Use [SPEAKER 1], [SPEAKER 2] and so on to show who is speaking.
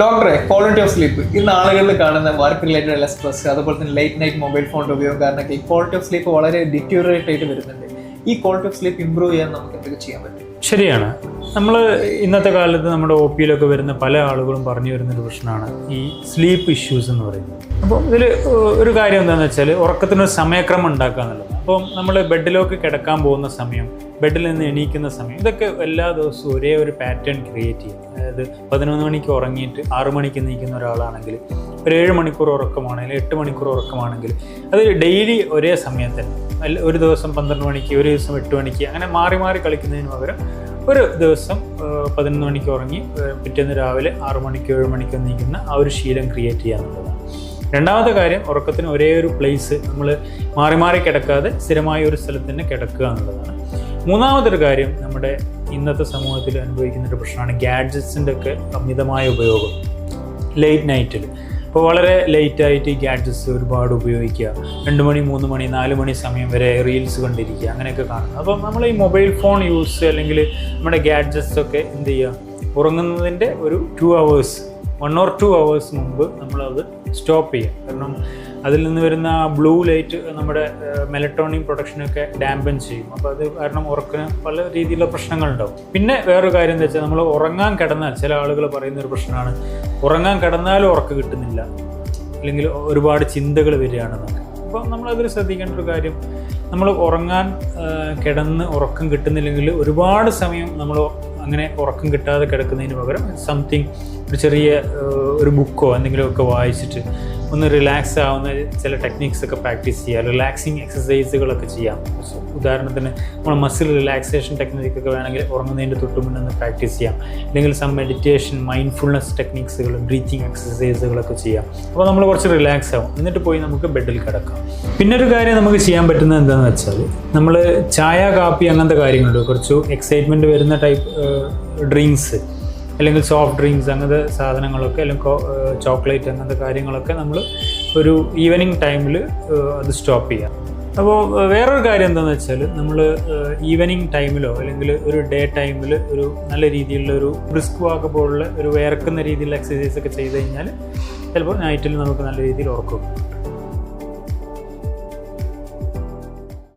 [SPEAKER 1] ഡോക്ടറെ, quality of sleep ഇന്ന് ആളുകളിൽ കാണുന്ന വർക്ക് റിലേറ്റഡ് അല്ല സ്ട്രെസ്, അതുപോലെ തന്നെ ലേറ്റ് നൈറ്റ് മൊബൈൽ ഫോണിന്റെ ഉപയോഗം കാരണമൊക്കെ ഈ ക്വാളിറ്റി ഓഫ് സ്ലീപ്പ് വളരെ ഡിറ്റീരിയറേറ്റ് ആയിട്ട് വരുന്നുണ്ട്. ഈ ക്വാളിറ്റി ഓഫ് സ്ലീപ്പ് ഇംപ്രൂവ് ചെയ്യാൻ നമുക്ക് എന്തൊക്കെ ചെയ്യാൻ പറ്റും?
[SPEAKER 2] ശരിയാണ്. നമ്മൾ ഇന്നത്തെ കാലത്ത് നമ്മുടെ ഒ പിയിലൊക്കെ വരുന്ന പല ആളുകളും പറഞ്ഞു വരുന്നൊരു പ്രശ്നമാണ് ഈ സ്ലീപ്പ് ഇഷ്യൂസ് എന്ന് പറയുന്നത്. അപ്പോൾ ഇതിൽ ഒരു കാര്യം എന്താണെന്ന് വെച്ചാൽ ഉറക്കത്തിനൊരു സമയക്രമം ഉണ്ടാക്കുക എന്നുള്ളത്. അപ്പം നമ്മൾ ബെഡിലേക്ക് കിടക്കാൻ പോകുന്ന സമയം, ബെഡിൽ നിന്ന് എണീക്കുന്ന സമയം, ഇതൊക്കെ എല്ലാ ദിവസവും ഒരേ ഒരു പാറ്റേൺ ക്രിയേറ്റ് ചെയ്യും. അതായത് 11 മണിക്ക് ഉറങ്ങിയിട്ട് 6 മണിക്ക് എണീക്കുന്ന ഒരാളാണെങ്കിൽ, ഒരു 7 മണിക്കൂർ ഉറക്കമാണെങ്കിൽ, 8 മണിക്കൂർ ഉറക്കമാണെങ്കിൽ, അത് ഡെയിലി ഒരേ സമയത്ത് ഒരു ദിവസം 12 മണിക്ക്, ഒരു ദിവസം 8 മണിക്ക്, അങ്ങനെ മാറി മാറി കളിക്കുന്നതിന് പകരം ഒരു ദിവസം 11 മണിക്ക് ഉറങ്ങി പിറ്റേന്ന് രാവിലെ 6 മണിക്ക് 7 മണിക്ക് എണീക്കുന്ന ആ ഒരു ശീലം ക്രിയേറ്റ് ചെയ്യുക എന്നുള്ളതാണ്. രണ്ടാമത്തെ കാര്യം, ഉറക്കത്തിന് ഒരേ ഒരു പ്ലേസ് നമ്മൾ മാറി മാറി കിടക്കാതെ സ്ഥിരമായ ഒരു സ്ഥലത്ത് തന്നെ കിടക്കുക എന്നുള്ളതാണ്. മൂന്നാമതൊരു കാര്യം, നമ്മുടെ ഇന്നത്തെ സമൂഹത്തിൽ അനുഭവിക്കുന്നൊരു പ്രശ്നമാണ് ഗാഡ്ജറ്റ്സിൻ്റെ ഒക്കെ അമിതമായ ഉപയോഗം ലേറ്റ് നൈറ്റിൽ. അപ്പോൾ വളരെ ലേറ്റായിട്ട് ഈ ഗാഡ്ജറ്റ്സ് ഒരുപാട് ഉപയോഗിക്കുക, 2 മണി 3 മണി 4 മണി സമയം വരെ റീൽസ് കണ്ടിരിക്കുക, അങ്ങനെയൊക്കെ കാണുന്നത്. അപ്പം നമ്മൾ ഈ മൊബൈൽ ഫോൺ യൂസ് അല്ലെങ്കിൽ നമ്മുടെ ഗാഡ്ജറ്റ്സ് ഒക്കെ എന്ത് ചെയ്യുക, ഉറങ്ങുന്നതിൻ്റെ ഒരു 1 or 2 hours മുമ്പ് നമ്മളത് സ്റ്റോപ്പ് ചെയ്യുക. കാരണം അതിൽ നിന്ന് വരുന്ന ബ്ലൂ ലൈറ്റ് നമ്മുടെ മെലറ്റോണിൻ പ്രൊഡക്ഷനൊക്കെ ഡാമ്പൻ ചെയ്യും. അപ്പോൾ അത് കാരണം ഉറക്കിന് പല രീതിയിലുള്ള പ്രശ്നങ്ങളുണ്ടാവും. പിന്നെ വേറൊരു കാര്യം എന്താ വെച്ചാൽ, നമ്മൾ ഉറങ്ങാൻ കിടന്നാൽ ചില ആളുകൾ പറയുന്നൊരു പ്രശ്നമാണ്, ഉറങ്ങാൻ കിടന്നാലും ഉറക്കം കിട്ടുന്നില്ല, അല്ലെങ്കിൽ ഒരുപാട് ചിന്തകൾ വരികയാണെന്നൊക്കെ. അപ്പോൾ നമ്മളതിൽ ശ്രദ്ധിക്കേണ്ട ഒരു കാര്യം, നമ്മൾ ഉറങ്ങാൻ കിടന്ന് ഉറക്കം കിട്ടുന്നില്ലെങ്കിൽ ഒരുപാട് സമയം നമ്മൾ അങ്ങനെ ഉറക്കം കിട്ടാതെ കിടക്കുന്നതിന് പകരം സംതിങ് ഒരു ചെറിയ ഒരു ബുക്കോ എന്തെങ്കിലുമൊക്കെ വായിച്ചിട്ട് ഒന്ന് റിലാക്സ് ആവുന്ന ചില ടെക്നിക്സ് ഒക്കെ പ്രാക്ടീസ് ചെയ്യുക, റിലാക്സിങ് എക്സസൈസുകളൊക്കെ ചെയ്യാം. ഉദാഹരണത്തിന് നമ്മൾ മസിൽ റിലാക്സേഷൻ ടെക്നിക്കൊക്കെ വേണമെങ്കിൽ ഉറങ്ങുന്നതിൻ്റെ തൊട്ട് മുന്നേ ഒന്ന് പ്രാക്ടീസ് ചെയ്യാം. അല്ലെങ്കിൽ മെഡിറ്റേഷൻ, മൈൻഡ്ഫുൾനെസ് ടെക്നിക്സുകൾ, ബ്രീത്തിങ് എക്സസൈസുകളൊക്കെ ചെയ്യാം. അപ്പോൾ നമ്മൾ കുറച്ച് റിലാക്സ് ആവും, എന്നിട്ട് പോയി നമുക്ക് ബെഡിൽ കിടക്കാം. പിന്നെ ഒരു കാര്യം നമുക്ക് ചെയ്യാൻ പറ്റുന്നത് എന്താണെന്ന് വെച്ചാൽ, നമ്മൾ ചായ, കാപ്പി അങ്ങനത്തെ കാര്യങ്ങളുണ്ട്, കുറച്ച് എക്സൈറ്റ്മെൻറ്റ് വരുന്ന ടൈപ്പ് ഡ്രിങ്ക്സ് അല്ലെങ്കിൽ സോഫ്റ്റ് ഡ്രിങ്ക്സ് അങ്ങനത്തെ സാധനങ്ങളൊക്കെ, അല്ലെങ്കിൽ ചോക്ലേറ്റ് അങ്ങനത്തെ കാര്യങ്ങളൊക്കെ നമ്മൾ ഒരു ഈവനിങ് ടൈമിൽ അത് സ്റ്റോപ്പ് ചെയ്യാം. അപ്പോൾ വേറൊരു കാര്യം എന്താണെന്ന് വെച്ചാൽ, നമ്മൾ ഈവനിങ് ടൈമിലോ അല്ലെങ്കിൽ ഒരു ഡേ ടൈമിൽ ഒരു നല്ല രീതിയിലുള്ള ഒരു ബ്രിസ്ക് വാക്ക് പോലുള്ള ഒരു വേർക്കുന്ന രീതിയിലുള്ള എക്സസൈസ് ഒക്കെ ചെയ്ത് കഴിഞ്ഞാൽ ചിലപ്പോൾ നൈറ്റിൽ നമുക്ക് നല്ല രീതിയിൽ ഉറക്കും.